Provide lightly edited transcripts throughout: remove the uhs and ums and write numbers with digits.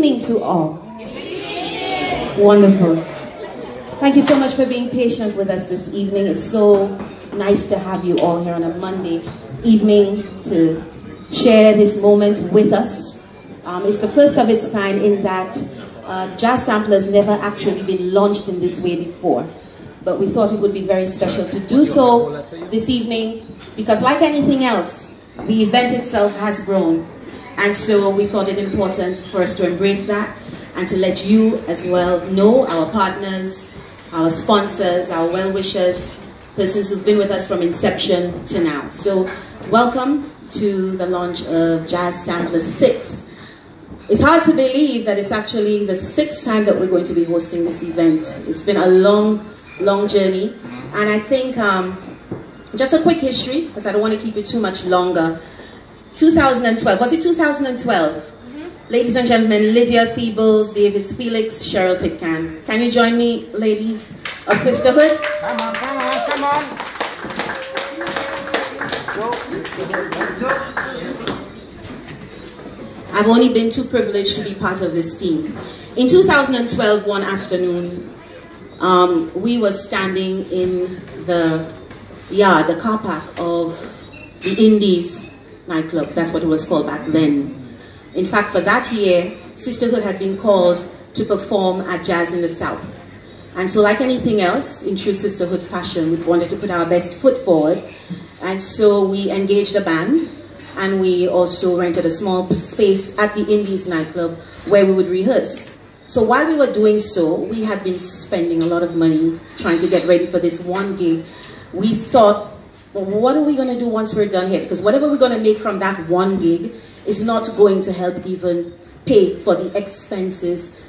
evening to all. Wonderful. Thank you so much for being patient with us this evening. It's so nice to have you all here on a Monday evening to share this moment with us. It's the first of its kind in that the Jazz Sampler has never actually been launched in this way before. But we thought it would be very special to do so this evening because, like anything else, the event itself has grown. And so we thought it important for us to embrace that and to let you as well know, our partners, our sponsors, our well-wishers, persons who've been with us from inception to now. So welcome to the launch of Jazz Sampler 6. It's hard to believe that it's actually the 6th time that we're going to be hosting this event. It's been a long journey, and I think just a quick history, because I don't want to keep it too much longer. 2012, was it 2012? Mm-hmm. Ladies and gentlemen, Lydia Theebles, Davis Felix, Cheryl Pitcairn. Can you join me, ladies of Sisterhood? Come on, come on, come on. I've only been too privileged to be part of this team. In 2012, one afternoon, we were standing in the car park of the Indies nightclub. That's what it was called back then. In fact, for that year, Sisterhood had been called to perform at Jazz in the South. And so, like anything else, in true Sisterhood fashion, we wanted to put our best foot forward. And so we engaged a band, and we also rented a small space at the Indies nightclub where we would rehearse. So while we were doing so, we had been spending a lot of money trying to get ready for this one gig. We thought, well, what are we going to do once we're done here? Because whatever we're going to make from that one gig is not going to help even pay for the expenses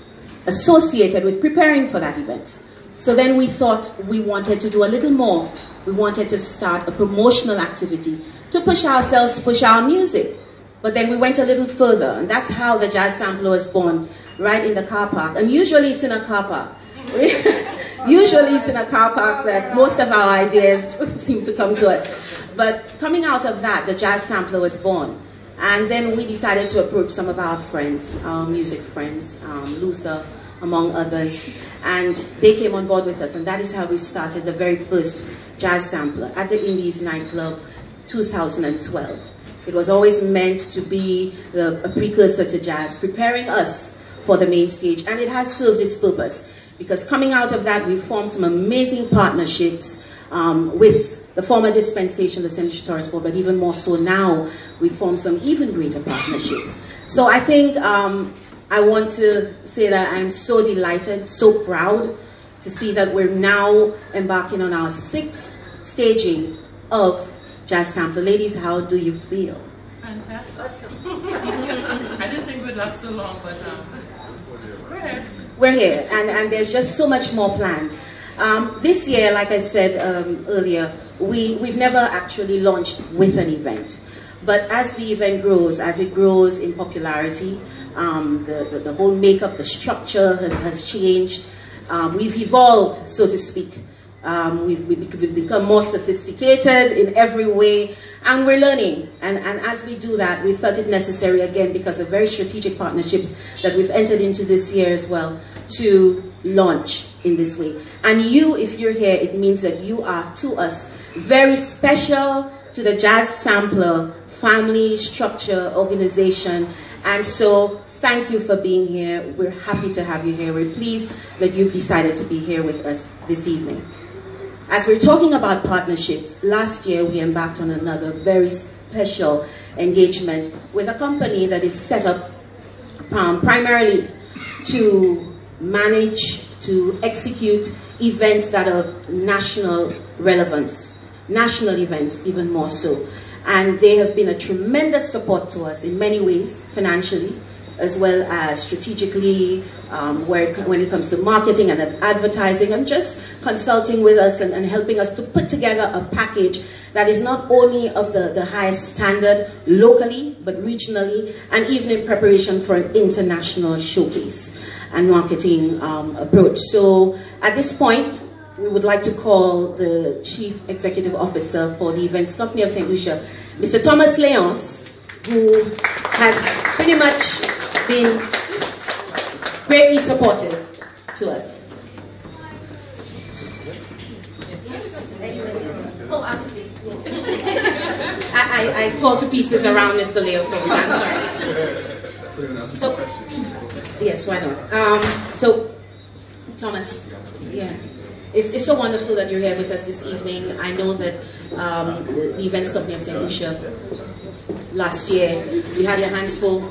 associated with preparing for that event. So then we thought we wanted to do a little more. We wanted to start a promotional activity to push ourselves, to push our music. But then we went a little further, and that's how the Jazz Sampler was born, right in the car park. And usually it's in a car park. Usually it's in a car park that most of our ideas seem to come to us. But coming out of that, the Jazz Sampler was born. And then we decided to approach some of our friends, our music friends, Lucia, among others. And they came on board with us. And that is how we started the very first Jazz Sampler at the Indies nightclub, 2012. It was always meant to be a precursor to jazz, preparing us for the main stage. And it has served its purpose. Because coming out of that, we formed some amazing partnerships with the former dispensation, the St.Lucia Tourist Board, but even more so now, we formed some even greater partnerships. So I think I want to say that I'm so delighted, so proud to see that we're now embarking on our 6th staging of Jazz Sampler. Ladies, how do you feel? Fantastic. I didn't think we'd last so long, but we're here. We're here, and there's just so much more planned. This year, like I said earlier, we've never actually launched with an event. But as the event grows, as it grows in popularity, the whole makeup, the structure has changed. We've evolved, so to speak. We've become more sophisticated in every way, and we're learning. And as we do that, we felt it necessary, again, because of very strategic partnerships that we've entered into this year as well, to launch in this way. And you, if you're here, it means that you are, to us, very special to the Jazz Sampler family, structure, organization. And so, thank you for being here. We're happy to have you here. We're pleased that you've decided to be here with us this evening. As we're talking about partnerships, last year we embarked on another very special engagement with a company that is set up primarily to manage, to execute events that are of national relevance, national events even more so. And they have been a tremendous support to us in many ways, financially, as well as strategically, when it comes to marketing and advertising, and just consulting with us and helping us to put together a package that is not only of the highest standard locally, but regionally, and even in preparation for an international showcase and marketing approach. So at this point, we would like to call the Chief Executive Officer for the Events Company of St. Lucia, Mr. Thomas Leonce, who has pretty much been greatly supportive to us. Oh, absolutely. I fall to pieces around Mr. Leo, so I'm sorry. So, yes, why not? So, Thomas, yeah. It's so wonderful that you're here with us this evening. I know that the events company of St. Lucia, last year, you had your hands full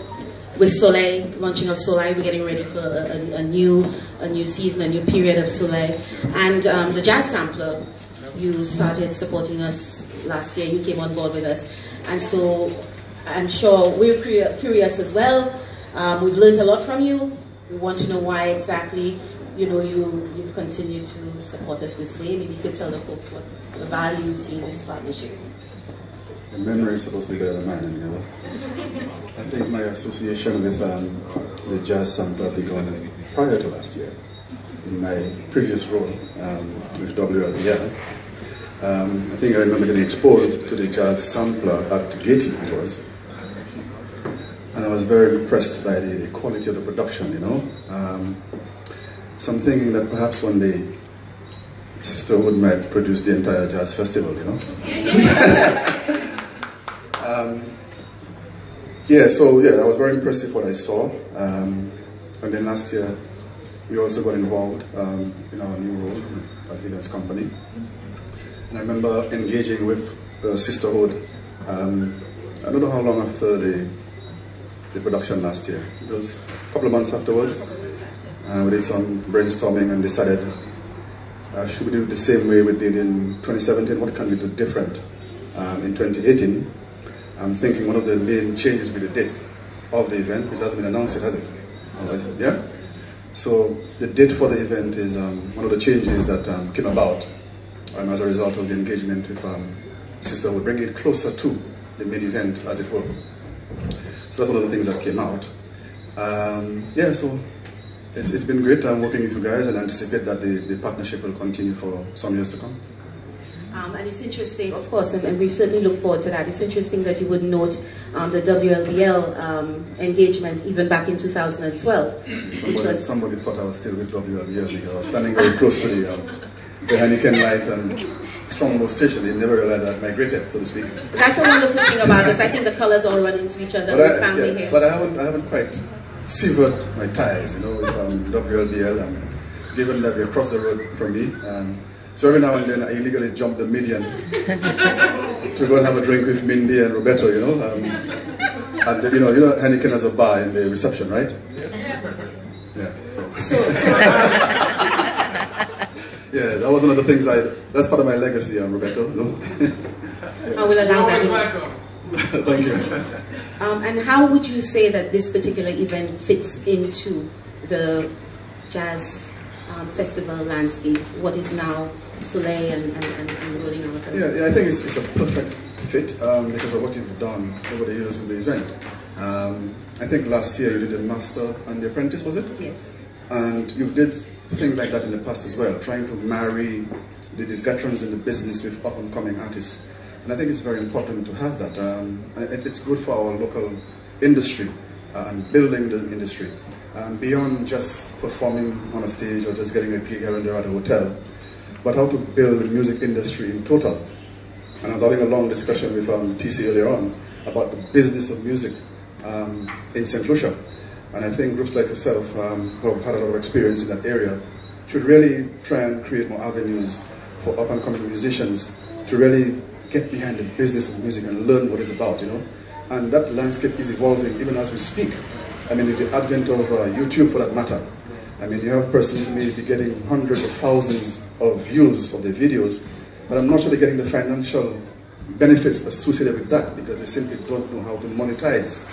with Soleil, launching of Soleil. We're getting ready for a new season, a new period of Soleil. And the Jazz Sampler, you started supporting us last year. You came on board with us. And so I'm sure we're curious as well. We've learned a lot from you. We want to know why exactly you've continued to support us this way. Maybe you could tell the folks what the value you see in this partnership. The memory is supposed to be better than mine, I think my association with the Jazz Sampler began prior to last year. In my previous role with WLBL, I think I remember getting exposed to the Jazz Sampler at Getty, it was. And I was very impressed by the quality of the production, So I'm thinking that perhaps one day Sisterhood might produce the entire jazz festival, I was very impressed with what I saw. And then last year, we also got involved in our new role as events company. And I remember engaging with Sisterhood, I don't know how long after the production last year. It was a couple of months afterwards. We did some brainstorming and decided, should we do it the same way we did in 2017? What can we do different in 2018? I'm thinking one of the main changes will be the date of the event, which hasn't been announced yet, has it? Oh, is it? Yeah? So the date for the event is one of the changes that came about as a result of the engagement with Sisterhood, bringing it closer to the main event, as it were. So that's one of the things that came out. So it's been great working with you guys, and I anticipate that the partnership will continue for some years to come. And it's interesting, of course, and we certainly look forward to that. It's interesting that you would note the WLBL engagement even back in 2012. Somebody thought I was still with WLBL because I was standing very close to the Heineken light and Strongbow station. They never realized I had migrated, so to speak. That's a wonderful thing about us. I think the colors all run into each other. But family here. But I haven't quite severed my ties, with WLBL. Given that they're across the road from me. So every now and then I illegally jump the median to go and have a drink with Mindy and Roberto, and Heineken has a bar in the reception, right? Yeah. Yeah, that was one of the things that's part of my legacy, Roberto. I will allow that. Thank you. And how would you say that this particular event fits into the jazz festival landscape? What is now Soleil and rolling out? Yeah, I think it's a perfect fit because of what you've done over the years with the event. I think last year you did the Master and the Apprentice, was it? Yes. And you did things like that in the past as well, trying to marry the veterans in the business with up-and-coming artists. And I think it's very important to have that. It's good for our local industry and building the industry. Beyond just performing on a stage or just getting a gig here and there at a hotel, but how to build the music industry in total. And I was having a long discussion with TC earlier on about the business of music in St. Lucia. And I think groups like yourself, who have had a lot of experience in that area, should really try and create more avenues for up-and-coming musicians to really get behind the business of music and learn what it's about, And that landscape is evolving even as we speak. I mean, with the advent of YouTube, for that matter, I mean, you have persons who may be getting hundreds of thousands of views of their videos, but I'm not sure they're getting the financial benefits associated with that because they simply don't know how to monetize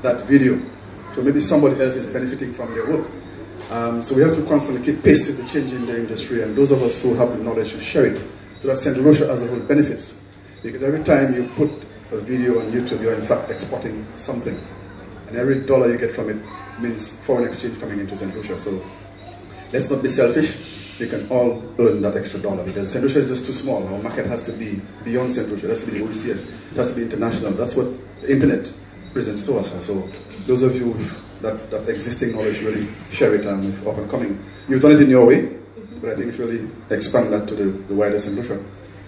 that video. So maybe somebody else is benefiting from their work. So we have to constantly keep pace with the change in the industry, and those of us who have the knowledge should share it so that St. Lucia as a whole benefits. Because every time you put a video on YouTube, you're in fact exporting something. And every dollar you get from it means foreign exchange coming into St. Lucia. So let's not be selfish. We can all earn that extra dollar because St. Lucia is just too small. Our market has to be beyond St. Lucia. It has to be the OCS. It has to be international. That's what the internet presents to us. And so those of you who've that existing knowledge, really share it with up and coming. You've done it in your way, but I think it's really expand that to the wider St. Lucia.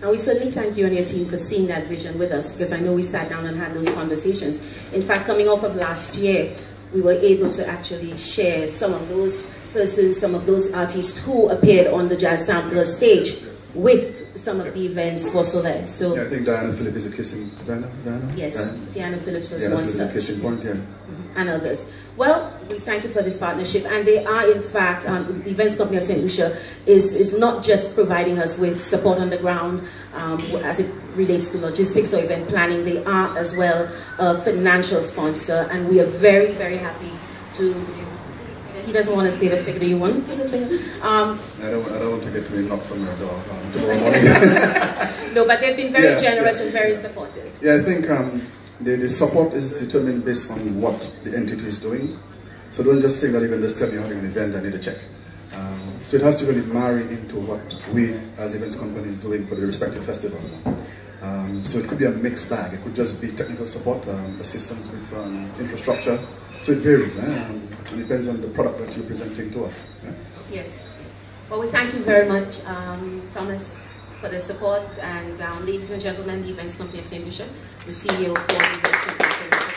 And we certainly thank you and your team for seeing that vision with us, because I know we sat down and had those conversations. In fact, coming off of last year, we were able to actually share some of those persons, some of those artists who appeared on the Jazz Sampler stage with some of the events for Soleil. So yeah, I think Diana Phillips is a case in Diana? Yes, Diana Phillips was Diana one Phillips is a case in point, yeah. And others. Well, we thank you for this partnership, and they are in fact, the Events Company of St. Lucia is not just providing us with support on the ground as it relates to logistics or event planning. They are as well a financial sponsor, and we are very, very happy to... He doesn't want to say the figure. Do you want to say the figure? I don't want to get me knocked on my door tomorrow morning. No, but they've been very generous and very supportive. Yeah, I think the support is determined based on what the entity is doing. So don't just think that you can just tell me you're having an event, I need a check. So it has to really marry into what we as events company is doing for the respective festivals. So it could be a mixed bag. It could just be technical support, assistance with infrastructure. So it varies. It depends on the product that you're presenting to us. Yeah? Yes. Well, we thank you very much, Thomas, for the support, and ladies and gentlemen, the Events Company of St. Lucia, the CEO for the Events Company of St. Lucia.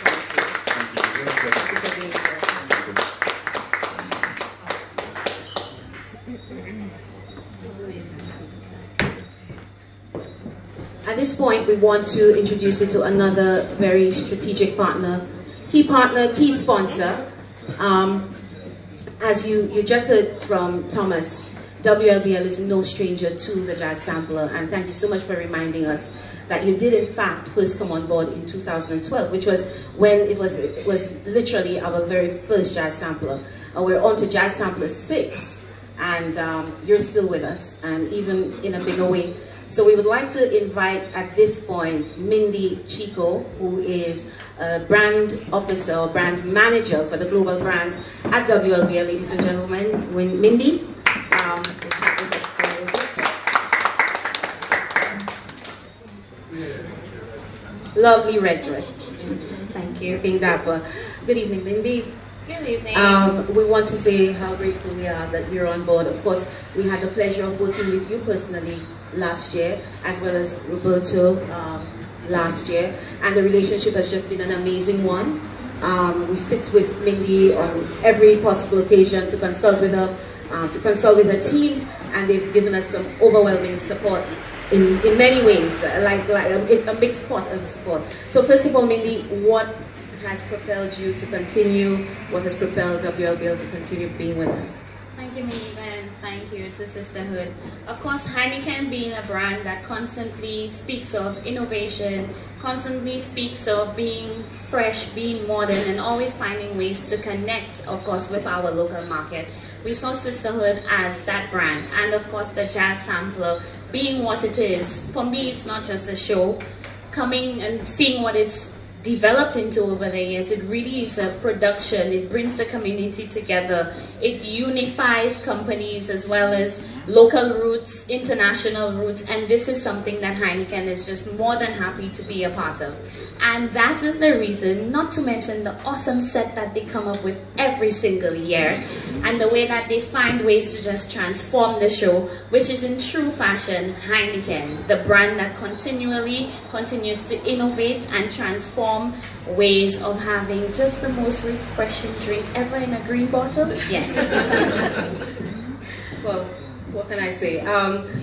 At this point, we want to introduce you to another very strategic partner, key sponsor. As you just heard from Thomas, WLBL is no stranger to the Jazz Sampler, and thank you so much for reminding us that you did in fact first come on board in 2012, which was when it was literally our very first Jazz Sampler. We're on to Jazz Sampler 6, and you're still with us, and even in a bigger way. So we would like to invite at this point Mindy Chico, who is a brand officer or brand manager for the global brands at WLBL. Ladies and gentlemen, Mindy. Lovely red dress. Thank you. Looking dapper. Good evening, Mindy. Good evening. We want to say how grateful we are that you're on board. Of course, we had the pleasure of working with you personally last year, as well as Roberto last year, and the relationship has just been an amazing one. We sit with Mindy on every possible occasion to consult with her, to consult with her team, and they've given us some overwhelming support in many ways, like a mixed pot of support. So first of all, Mindy, what has propelled you to continue, what has propelled WLBL to continue being with us? Thank you, Maeve, and thank you to Sisterhood. Of course, Heineken being a brand that constantly speaks of innovation, constantly speaks of being fresh, being modern, and always finding ways to connect, of course, with our local market. We saw Sisterhood as that brand, and of course the Jazz Sampler being what it is. For me, it's not just a show. Coming and seeing what it's developed into over the years, it really is a production. It brings the community together. It unifies companies as well as local roots, international roots, and this is something that Heineken is just more than happy to be a part of. And that is the reason, not to mention the awesome set that they come up with every single year, and the way that they find ways to just transform the show, which is in true fashion Heineken, the brand that continues to innovate and transform ways of having just the most refreshing drink ever in a green bottle. Yes. Well, what can I say?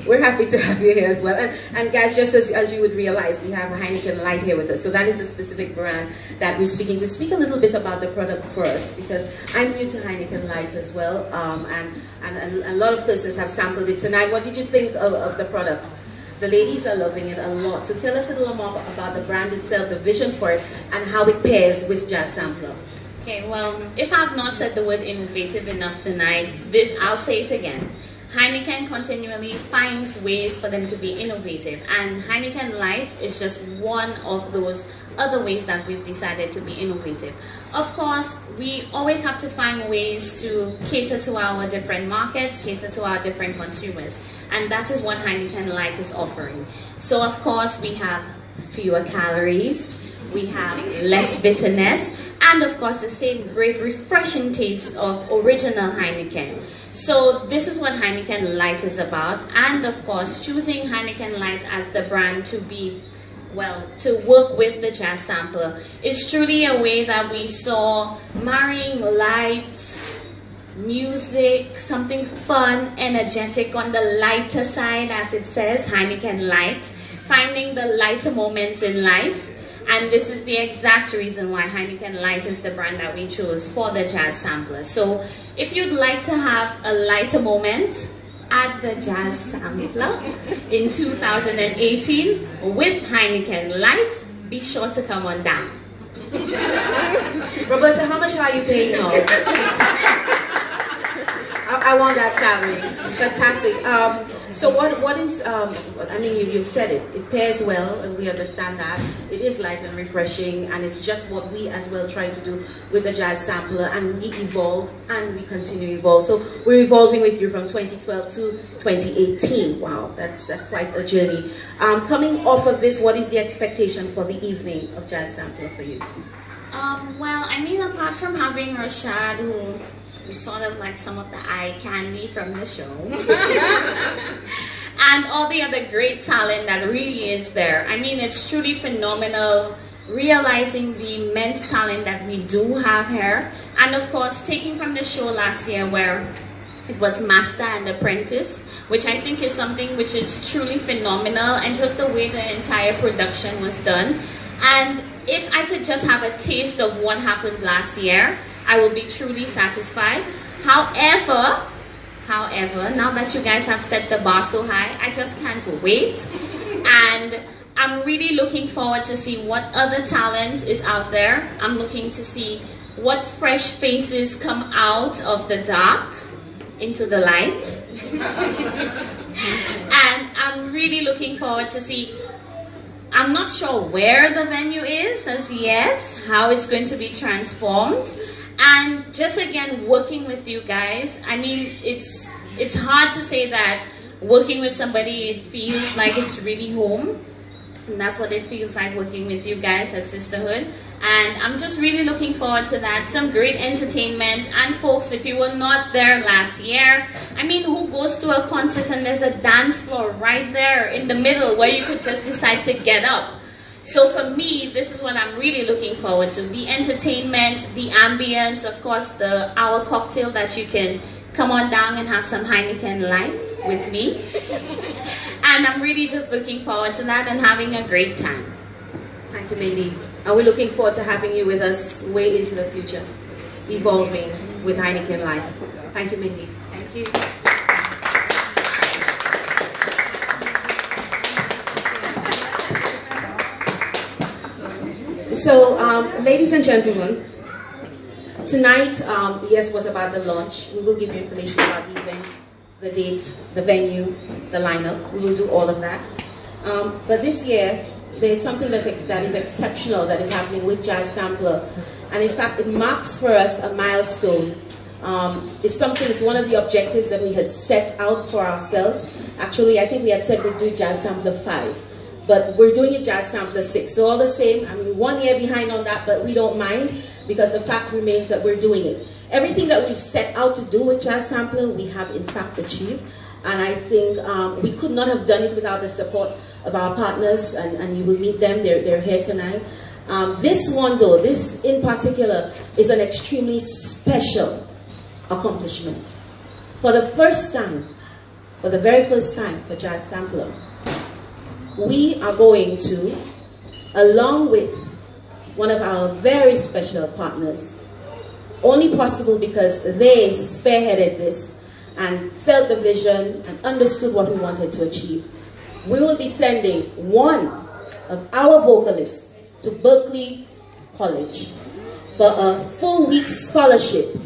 We're happy to have you here as well. And guys, just as you would realize, we have Heineken Light here with us. So that is the specific brand that we're speaking to. Speak a little bit about the product for us, because I'm new to Heineken Light as well. And a lot of persons have sampled it tonight. What did you think of the product? The ladies are loving it a lot. So tell us a little more about the brand itself, the vision for it, and how it pairs with Jazz Sampler. Okay, well, if I've not said the word innovative enough tonight, I'll say it again. Heineken continually finds ways for them to be innovative, and Heineken Light is just one of those other ways that we've decided to be innovative. Of course, we always have to find ways to cater to our different markets, cater to our different consumers, and that is what Heineken Light is offering. So of course, we have fewer calories, we have less bitterness, and of course the same great refreshing taste of original Heineken. So this is what Heineken Light is about, and of course choosing Heineken Light as the brand to be, well, to work with the jazz sampler is truly a way that we saw marrying light, music, something fun, energetic on the lighter side, as it says, Heineken Light, finding the lighter moments in life. And this is the exact reason why Heineken Light is the brand that we chose for the jazz sampler. So if you'd like to have a lighter moment at the jazz sampler in 2018 with Heineken Light, be sure to come on down. Roberta, how much are you paying now? I want that salary. Fantastic. So what is, I mean, you've said it. It pairs well, and we understand that. It is light and refreshing, and it's just what we as well try to do with the jazz sampler, and we evolve, and we continue to evolve. So we're evolving with you from 2012 to 2018. Wow, that's quite a journey. Coming off of this, what is the expectation for the evening of jazz sampler for you? Well, I mean, apart from having Rashad, who is sort of like some of the eye candy from the show, and all the other great talent that really is there. I mean, it's truly phenomenal realizing the immense talent that we do have here, and of course taking from the show last year where it was Master and Apprentice, which I think is something which is truly phenomenal, and just the way the entire production was done. And if I could just have a taste of what happened last year, I will be truly satisfied. However, now that you guys have set the bar so high, I just can't wait. And I'm really looking forward to see what other talent is out there. I'm looking to see what fresh faces come out of the dark into the light. And I'm really looking forward to see, I'm not sure where the venue is as yet, how it's going to be transformed. And just again, working with you guys, I mean, it's hard to say that working with somebody, it feels like it's really home. And that's what it feels like working with you guys at Sisterhood. And I'm just really looking forward to that. Some great entertainment. And folks, if you were not there last year, I mean, who goes to a concert and there's a dance floor right there in the middle where you could just decide to get up? So for me, this is what I'm really looking forward to. The entertainment, the ambience, of course, our cocktail that you can come on down and have some Heineken Light with me. And I'm really just looking forward to that and having a great time. Thank you, Mindy. And we're looking forward to having you with us way into the future, evolving with Heineken Light. Thank you, Mindy. Thank you. So, ladies and gentlemen, tonight, yes, was about the launch. We will give you information about the event, the date, the venue, the lineup. We will do all of that. But this year, there is something that is exceptional that is happening with Jazz Sampler. And in fact, it marks for us a milestone. It's one of the objectives that we had set out for ourselves. Actually, I think we had said we'd do Jazz Sampler 5. But we're doing it Jazz Sampler 6. So all the same, I mean, 1 year behind on that, but we don't mind because the fact remains that we're doing it. Everything that we've set out to do with Jazz Sampler, we have in fact achieved. And I think we could not have done it without the support of our partners, and you will meet them, they're here tonight. This one though, this in particular, is an extremely special accomplishment. For the first time, for the very first time for Jazz Sampler, we are going to, along with one of our very special partners, only possible because they spearheaded this and felt the vision and understood what we wanted to achieve. We will be sending one of our vocalists to Berkeley College for a full week scholarship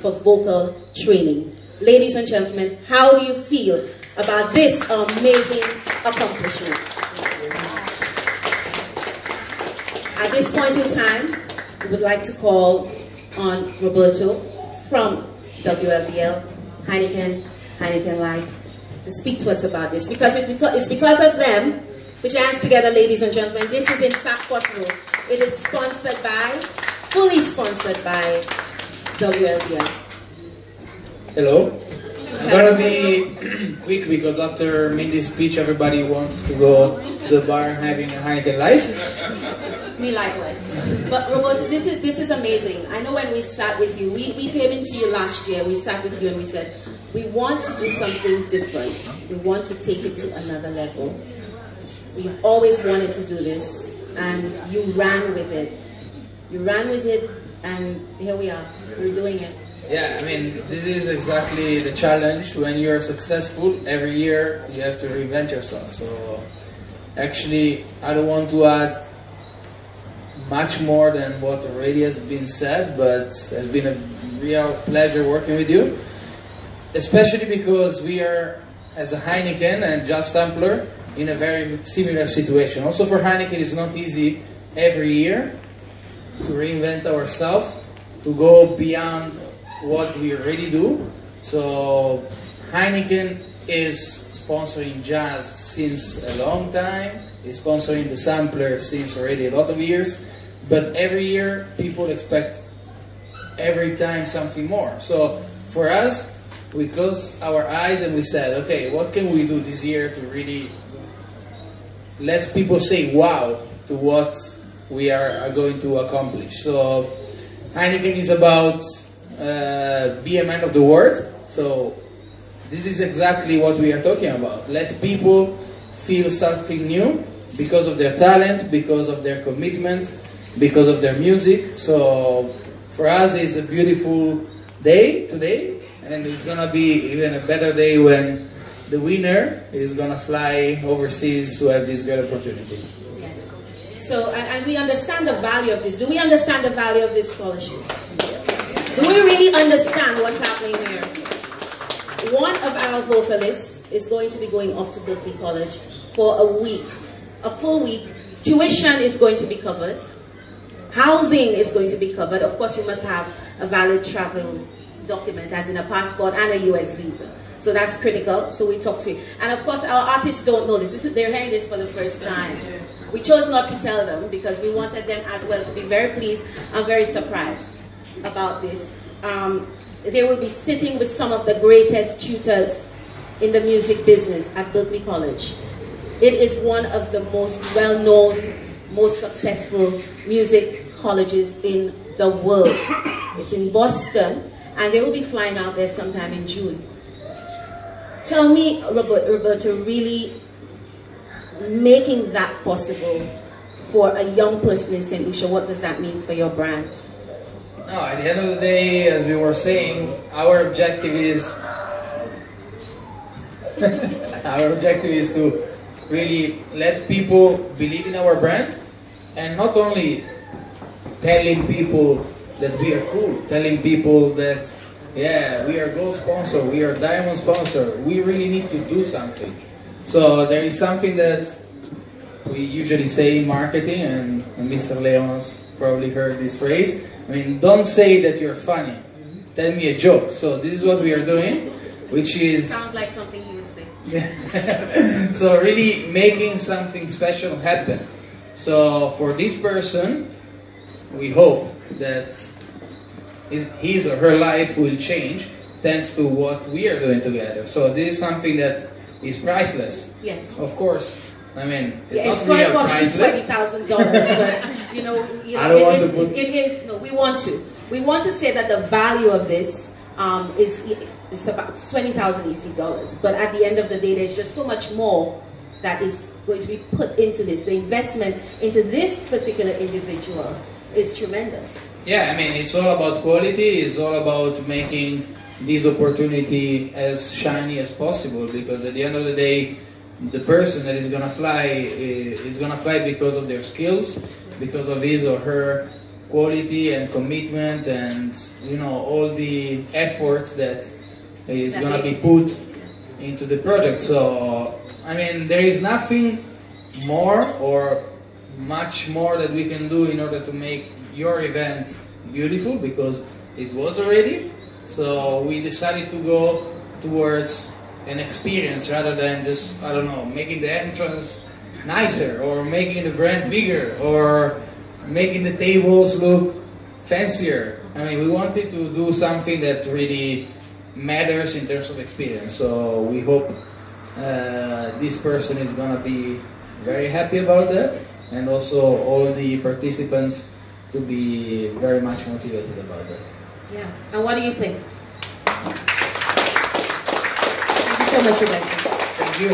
for vocal training. Ladies and gentlemen, how do you feel about this amazing accomplishment? At this point in time, we would like to call on Roberto from WLBL, Heineken Light, to speak to us about this. Because it's because of them, put your hands together, ladies and gentlemen, this is in fact possible. It is sponsored by fully sponsored by WLBI. Hello. I'm gonna be quick because after Mindy's speech, everybody wants to go to the bar having a Heineken Light. Me likewise. But Roberto, this is amazing. I know when we sat with you, we came into you last year, we sat with you and we said, we want to do something different. We want to take it to another level. We've always wanted to do this, and you ran with it. You ran with it, and here we are. We're doing it. Yeah, I mean, this is exactly the challenge. When you're successful, every year you have to reinvent yourself. So, actually, I don't want to add much more than what already has been said, but it's been a real pleasure working with you. Especially because we are, as a Heineken and Just Sampler, in a very similar situation. Also for Heineken, it's not easy every year to reinvent ourselves, to go beyond what we already do. So Heineken is sponsoring jazz since a long time, is sponsoring the sampler since already a lot of years, but every year people expect every time something more. So for us, we closed our eyes and we said, okay, what can we do this year to really let people say wow to what we are going to accomplish. So Heineken is about be a man of the word. So this is exactly what we are talking about. Let people feel something new because of their talent, because of their commitment, because of their music. So for us it's a beautiful day today, and it's gonna be even a better day when the winner is gonna fly overseas to have this great opportunity. Yes. So, and we understand the value of this. Do we understand the value of this scholarship? Do we really understand what's happening here? One of our vocalists is going to be going off to Berklee College for a week, a full week. Tuition is going to be covered. Housing is going to be covered. Of course, you must have a valid travel document, as in a passport and a US visa. So that's critical. So we talk to you. And of course, our artists don't know this. They're hearing this for the first time. We chose not to tell them because we wanted them as well to be very pleased and very surprised about this. They will be sitting with some of the greatest tutors in the music business at Berklee College. It is one of the most well-known, most successful music colleges in the world. It's in Boston, and they will be flying out there sometime in June. Tell me, Roberto, really making that possible for a young person in St. Lucia, what does that mean for your brand? No, at the end of the day, as we were saying, our objective is to really let people believe in our brand, and not only telling people that we are cool, telling people that yeah, we are gold sponsor, we are diamond sponsor. We really need to do something. So there is something that we usually say in marketing, and Mr. Leons probably heard this phrase. I mean, don't say that you're funny. Tell me a joke. So this is what we are doing, which is... Sounds like something you would say. So really making something special happen. So for this person, we hope that his or her life will change thanks to what we are doing together. So this is something that is priceless. Yes. Of course. I mean, it's not going real to cost you priceless. $20,000, but I don't want to put... we want to. We want to say that the value of this is about 20,000 EC dollars. But at the end of the day, there's just so much more that is going to be put into this. The investment into this particular individual is tremendous. Yeah, I mean, it's all about quality. It's all about making this opportunity as shiny as possible, because at the end of the day, the person that is gonna fly is gonna fly because of their skills, because of his or her quality and commitment, and all the effort that is gonna be put into the project. So I mean, there is nothing more or much more that we can do in order to make your event beautiful, because it was already. So we decided to go towards an experience rather than just, I don't know, making the entrance nicer or making the brand bigger or making the tables look fancier. I mean, we wanted to do something that really matters in terms of experience. So we hope this person is gonna be very happy about that, and also all the participants to be very much motivated about that. Yeah. And what do you think? Thank you so much, Rebecca. Thank you.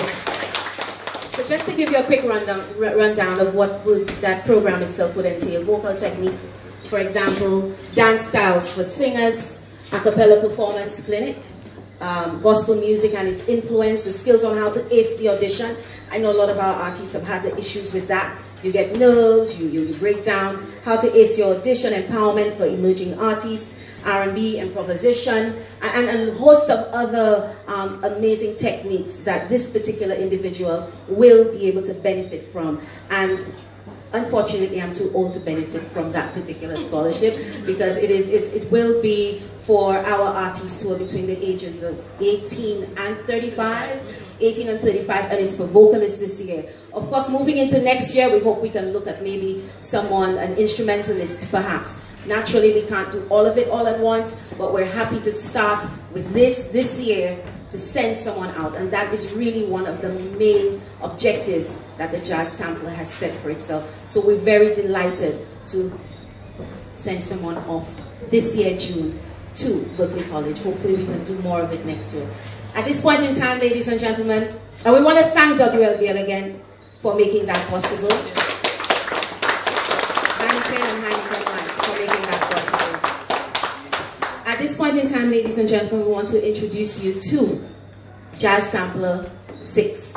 So just to give you a quick rundown of what that program itself would entail: vocal technique, for example, dance styles for singers, a cappella performance clinic, gospel music and its influence, the skills on how to ace the audition. I know a lot of our artists have had the issues with that. You get nerves, you break down. How to ace your audition, empowerment for emerging artists, R&B, improvisation, and a host of other amazing techniques that this particular individual will be able to benefit from. And unfortunately, I'm too old to benefit from that particular scholarship, because it will be for our artists who are between the ages of 18 and 35, and it's for vocalists this year. Of course, moving into next year, we hope we can look at maybe someone, an instrumentalist perhaps. Naturally, we can't do all of it all at once, but we're happy to start with this year to send someone out, and that is really one of the main objectives that the Jazz Sampler has set for itself. So we're very delighted to send someone off this year, June, to Berkeley College. Hopefully we can do more of it next year. At this point in time, ladies and gentlemen, and we want to thank WLBL again for making that possible. At this point in time, ladies and gentlemen, we want to introduce you to Jazz Sampler 6.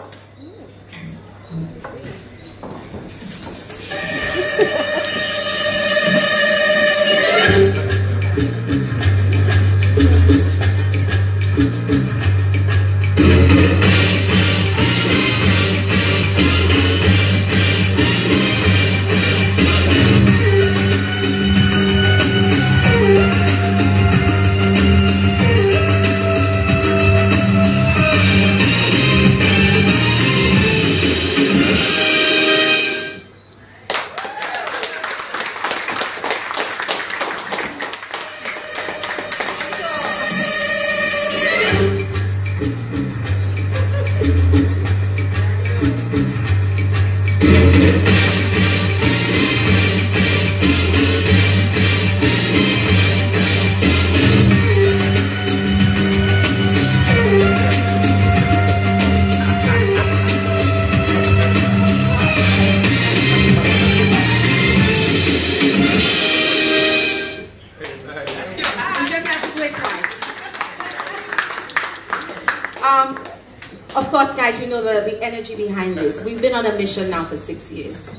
Of course, guys, you know the energy behind this. We've been on a mission now for 6 years.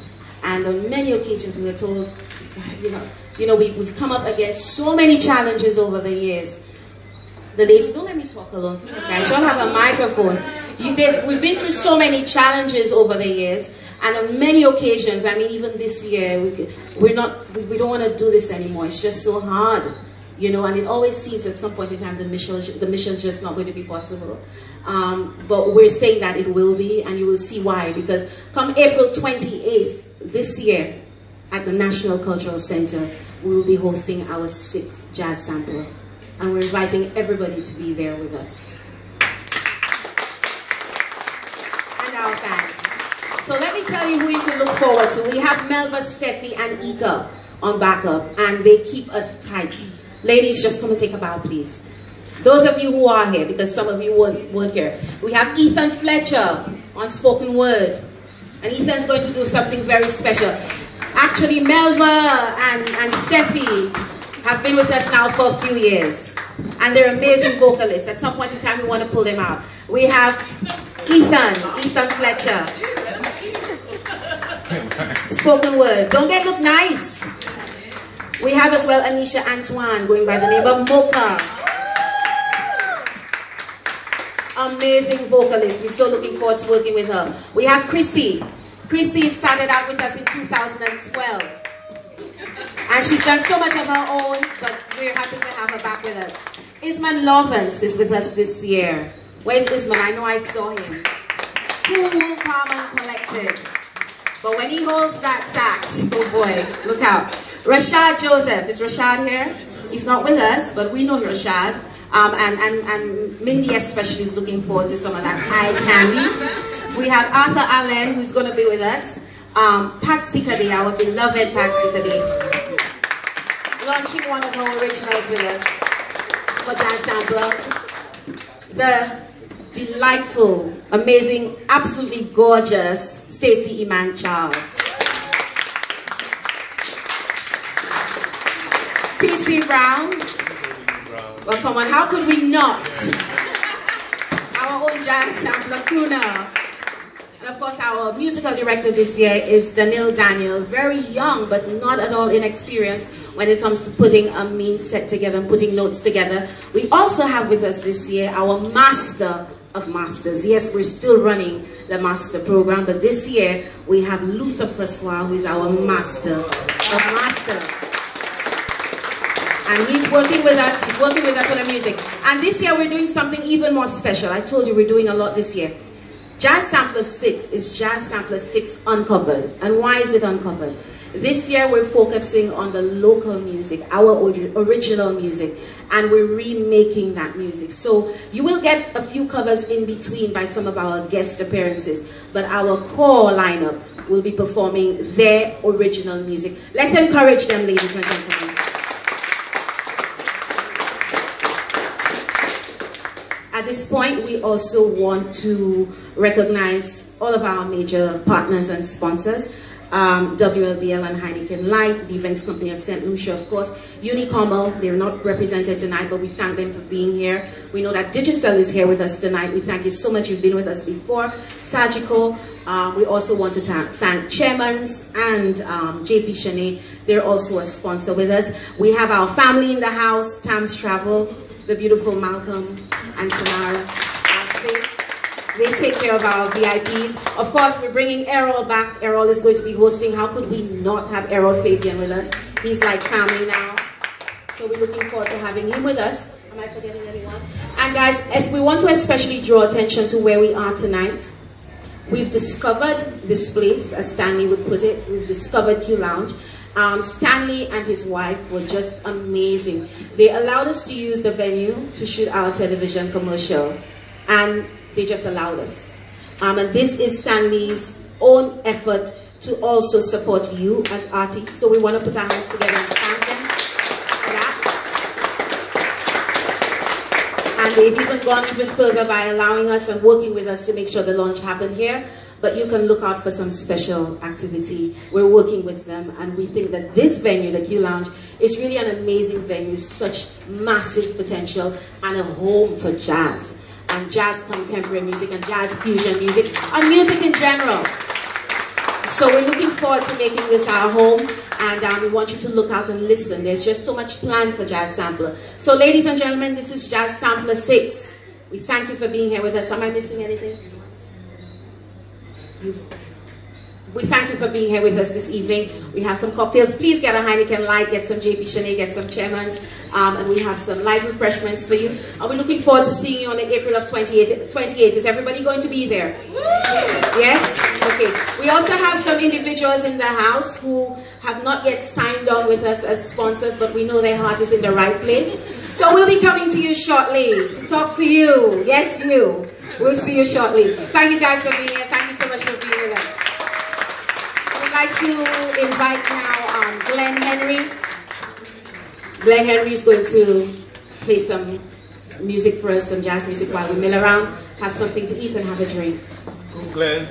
And on many occasions we were told, we've come up against so many challenges over the years. The ladies, don't let me talk alone. Come on, guys, y'all have a microphone. We've been through so many challenges over the years. And on many occasions, I mean, even this year, we don't want to do this anymore. It's just so hard. And it always seems at some point in time the mission's just not going to be possible. But we're saying that it will be, and you will see why. Because come April 28th this year at the National Cultural Center, we will be hosting our 6th Jazz Sampler. And we're inviting everybody to be there with us. And our fans. So let me tell you who you can look forward to. We have Melva, Steffi, and Ika on backup, and they keep us tight. Ladies, just come and take a bow, please. Those of you who are here, because some of you weren't here. We have Ethan Fletcher on spoken word. And Ethan's going to do something very special. Actually, Melva and Steffi have been with us now for a few years. And they're amazing vocalists. At some point in time, we want to pull them out. We have Ethan Fletcher. Spoken word. Don't they look nice? We have as well Anisha Antoine, going by the name of Mocha. Amazing vocalist. We're so looking forward to working with her. We have Chrissy. Chrissy started out with us in 2012. And she's done so much of her own, but we're happy to have her back with us. Isman Lovens is with us this year. Where's Isman? I know I saw him. Cool, calm, and collected. But when he holds that sax, oh boy, look out. Rashad Joseph. Is Rashad here? He's not with us, but we know Rashad. And Mindy especially is looking forward to some of that eye candy. We have Arthur Allen, who's going to be with us. Patsy Kade, our beloved Patsy Kade, launching one of her originals with us for Jazz Sampler. The delightful, amazing, absolutely gorgeous Stacey Iman Charles. T.C. Brown. Well, come on, how could we not? Our own Jazz Sampler crooner. And of course, our musical director this year is Daniel. Very young, but not at all inexperienced when it comes to putting a mean set together and putting notes together. We also have with us this year our master of masters. Yes, we're still running the master program, but this year we have Luther Francois, who is our master of masters. And he's working with us on the music. And this year we're doing something even more special. I told you we're doing a lot this year. Jazz Sampler 6 is Jazz Sampler 6 Uncovered. And why is it uncovered? This year we're focusing on the local music, our original music, and we're remaking that music. So you will get a few covers in between by some of our guest appearances, but our core lineup will be performing their original music. Let's encourage them, ladies and gentlemen. At this point, we also want to recognize all of our major partners and sponsors. WLBL and Heineken Light, the events company of St. Lucia, of course. Unicomel, they're not represented tonight, but we thank them for being here. We know that Digicel is here with us tonight. We thank you so much. You've been with us before. Sagico, we also want to thank Chairmans and JP Chenet. They're also a sponsor with us. We have our family in the house, Tams Travel, the beautiful Malcolm and Tamara. They take care of our VIPs. Of course, we're bringing Errol back. Errol is going to be hosting. How could we not have Errol Fabian with us? He's like family now. So we're looking forward to having him with us. Am I forgetting anyone? And guys, as we want to especially draw attention to where we are tonight. We've discovered this place, as Stanley would put it. We've discovered Q Lounge. Stanley and his wife were just amazing. They allowed us to use the venue to shoot our television commercial. And they just allowed us. And this is Stanley's own effort to also support you as artists. So we want to put our hands together and thank them for that. And they've even gone even further by allowing us and working with us to make sure the launch happened here. But you can look out for some special activity. We're working with them, and we think that this venue, the Q Lounge, is really an amazing venue, such massive potential, and a home for jazz. And jazz contemporary music and jazz fusion music and music in general. So we're looking forward to making this our home, and we want you to look out and listen. There's just so much planned for Jazz Sampler. So ladies and gentlemen, this is Jazz Sampler 6. We thank you for being here with us. Am I missing anything? We thank you for being here with us this evening. We have some cocktails. Please get a Heineken Light, get some JP Chenet, get some Chairmans, and we have some light refreshments for you. And we're looking forward to seeing you on the April of 28th. Is everybody going to be there? Yes? Okay. We also have some individuals in the house who have not yet signed on with us as sponsors, but we know their heart is in the right place. So we'll be coming to you shortly to talk to you. Yes, you. We'll see you shortly. Thank you guys for being here. Thank you so much for being with us. I'd like to invite now Glenn Henry. Glenn Henry is going to play some music for us, some jazz music while we mill around, have something to eat and have a drink. Glenn.